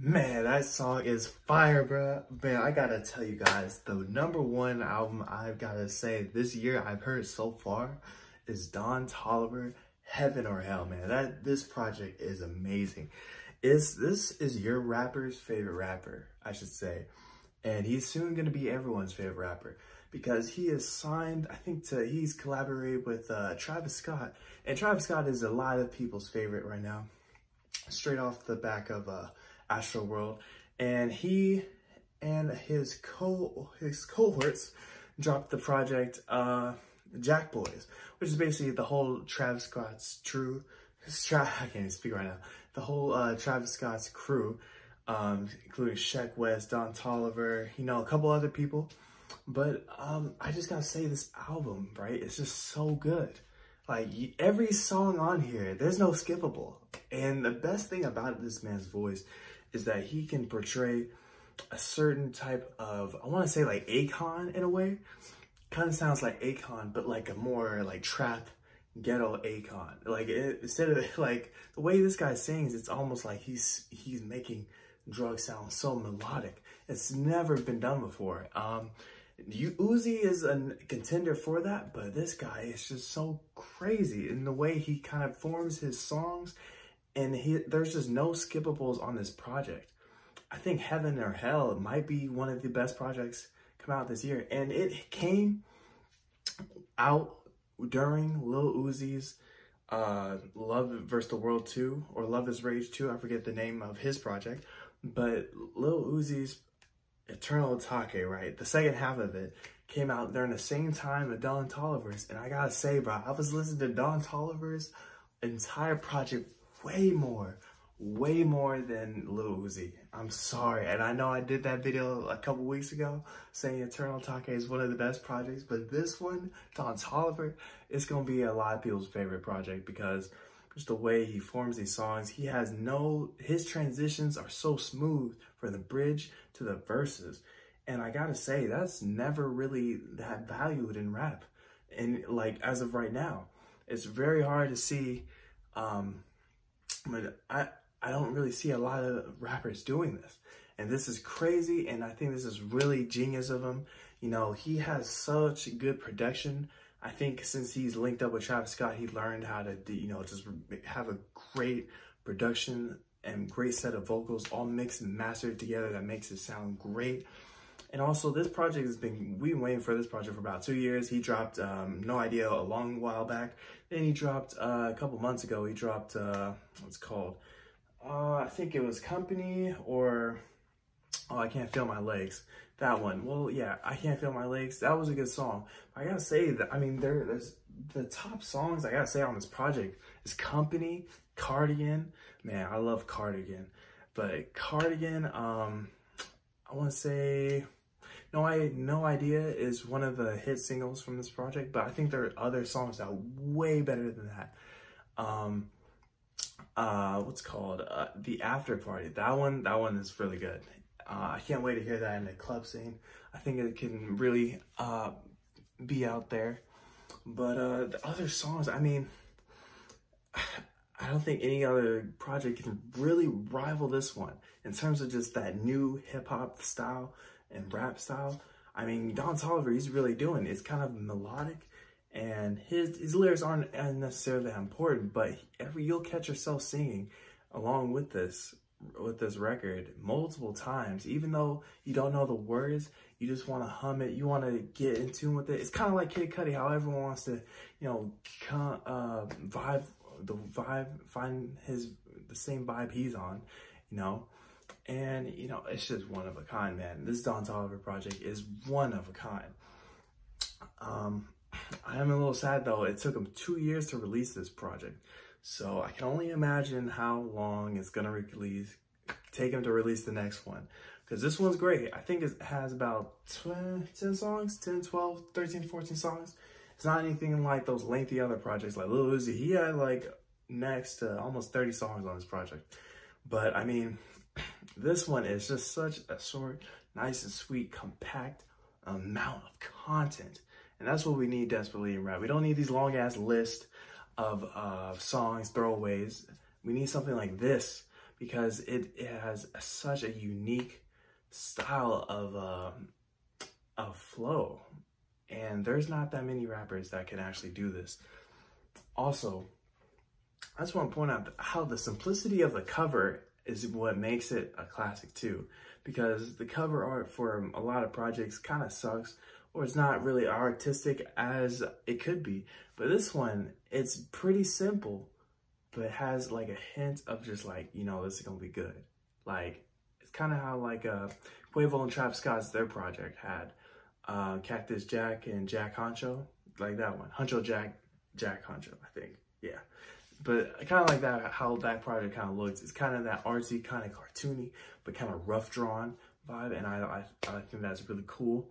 Man, that song is fire, bro. Man, I gotta tell you guys, the #1 album I've gotta say this year I've heard so far is Don Toliver, Heaven or Hell, man. This project is amazing. This is your rapper's favorite rapper, I should say. And he's soon gonna be everyone's favorite rapper because he is signed, I think he's collaborated with Travis Scott. And Travis Scott is a lot of people's favorite right now, straight off the back of Astro World. And he and his cohorts dropped the project Jack Boys, which is basically the whole Travis Scott's I can't even speak right now. The whole Travis Scott's crew, including Sheck West, Don Toliver, a couple other people. But I just gotta say, this album, right, it's just so good. Like, every song on here, there's no skippable. And the best thing about this man's voice is that he can portray a certain type of, I want to say like Akon in a way. Kind of sounds like Akon, but like a more like trap ghetto Akon. Like instead of like the way this guy sings, it's almost like he's making drugs sound so melodic. It's never been done before. Uzi is a contender for that, but this guy is just so crazy in the way he kind of forms his songs, and there's just no skippables on this project. I think Heaven or Hell might be one of the best projects come out this year, and it came out during Lil Uzi's Love vs. the World 2, or Love is Rage 2, I forget the name of his project, but Lil Uzi's Eternal Atake, right? The second half of it came out during the same time as Don Toliver's, and I gotta say, bro, I was listening to Don Toliver's entire project way more than Lil Uzi. I'm sorry, and I know I did that video a couple weeks ago saying Eternal Atake is one of the best projects, but this one, Don Toliver, is gonna be a lot of people's favorite project because just the way he forms these songs, his transitions are so smooth from the bridge to the verses. And I gotta say, that's never really that valued in rap. And like, as of right now, it's very hard to see, but I don't really see a lot of rappers doing this. And this is crazy, and I think this is really genius of him. He has such good production. I think since he's linked up with Travis Scott, he learned how to, just have a great production and great set of vocals all mixed and mastered together that makes it sound great. And also, this project we've been waiting for this project for about 2 years. He dropped No Idea a long while back. Then he dropped, a couple months ago, he dropped, what's it called? I think it was Company, or, I Can't Feel My Legs. That one. Well, yeah, I Can't Feel My Legs. That was a good song. I gotta say that, there's the top songs I gotta say on this project is Company, Cardigan. Man, I love Cardigan. But Cardigan, I want to say No Idea is one of the hit singles from this project, but I think there are other songs that are way better than that. What's called The After Party. That one is really good. I can't wait to hear that in the club scene. I think it can really be out there. But the other songs, I don't think any other project can really rival this one in terms of just that new hip-hop style and rap style. Don Toliver, he's really doing it. It's kind of melodic, and his lyrics aren't necessarily that important, but you'll catch yourself singing along with this record multiple times. Even though you don't know the words, you just want to hum it, you want to get in tune with it. It's kind of like Kid Cudi, how everyone wants to, find the same vibe he's on, and it's just one of a kind, man. This Don Toliver project is one of a kind. I am a little sad though, it took him 2 years to release this project. So I can only imagine how long it's gonna take him to release the next one. Because this one's great. I think it has about 10 songs, 10, 12, 13, 14 songs. It's not anything like those lengthy other projects like Lil Uzi. He had like next to almost 30 songs on this project. But this one is just such a short, nice and sweet, compact amount of content. And that's what we need desperately in rap. We don't need these long ass lists of songs, throwaways. We need something like this, because it has such a unique style of flow. And there's not that many rappers that can actually do this. Also, I just want to point out how the simplicity of the cover is what makes it a classic too. Because the cover art for a lot of projects kind of sucks, or it's not really artistic as it could be. But this one, it's pretty simple, but it has like a hint of just like, you know, this is gonna be good. Like, it's kind of how like Quavo and Travis Scott's their project had. Cactus Jack and Jack Honcho, like that one. Honcho Jack, Jack Honcho, I think, yeah. But kind of like that, how that project kind of looks. It's kind of that artsy, kind of cartoony, but kind of rough drawn vibe, and I think that's really cool.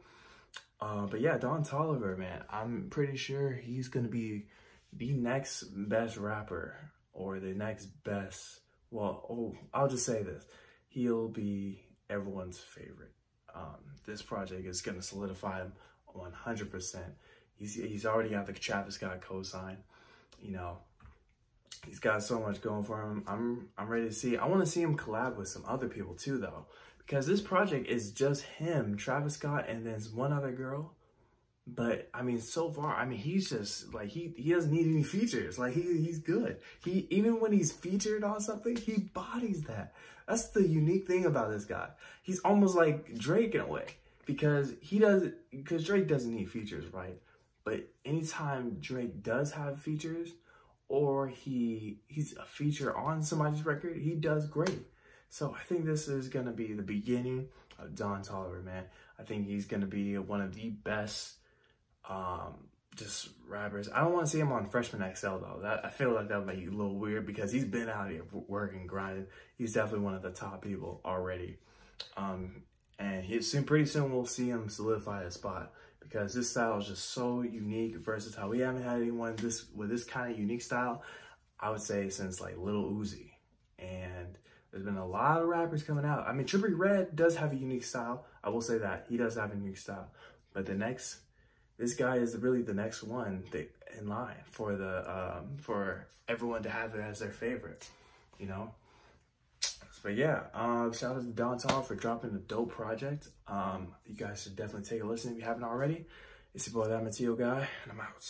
But yeah, Don Toliver, man, I'm pretty sure he's gonna be the next best rapper, or the next best, well, oh, I'll just say this. He'll be everyone's favorite. This project is gonna solidify him 100%. He's already got the Travis Scott cosign, you know. He's got so much going for him. I'm ready to see. I want to see him collab with some other people too, though, because this project is just him, Travis Scott, and there's one other girl. But I mean, so far, I mean, he's just like he doesn't need any features. Like he's good. He, even when he's featured on something, he bodies that. That's the unique thing about this guy. He's almost like Drake in a way, because Drake doesn't need features, right? But anytime Drake does have features, or he's a feature on somebody's record, he does great. So I think this is gonna be the beginning of Don Toliver, man. I think he's gonna be one of the best just rappers. I don't want to see him on Freshman XL though. I feel like that would make it a little weird, because he's been out here working, grinding. He's definitely one of the top people already. And pretty soon we'll see him solidify his spot, because this style is just so unique, versatile. We haven't had anyone with this kind of unique style, I would say, since like Lil Uzi. And there's been a lot of rappers coming out. I mean, Trippie Redd does have a unique style. I will say that. He does have a unique style. But this guy is really the next one in line for everyone to have it as their favorite, you know? But yeah, shout out to Don Toliver for dropping a dope project. You guys should definitely take a listen if you haven't already. It's your boy, that Mateo guy, and I'm out.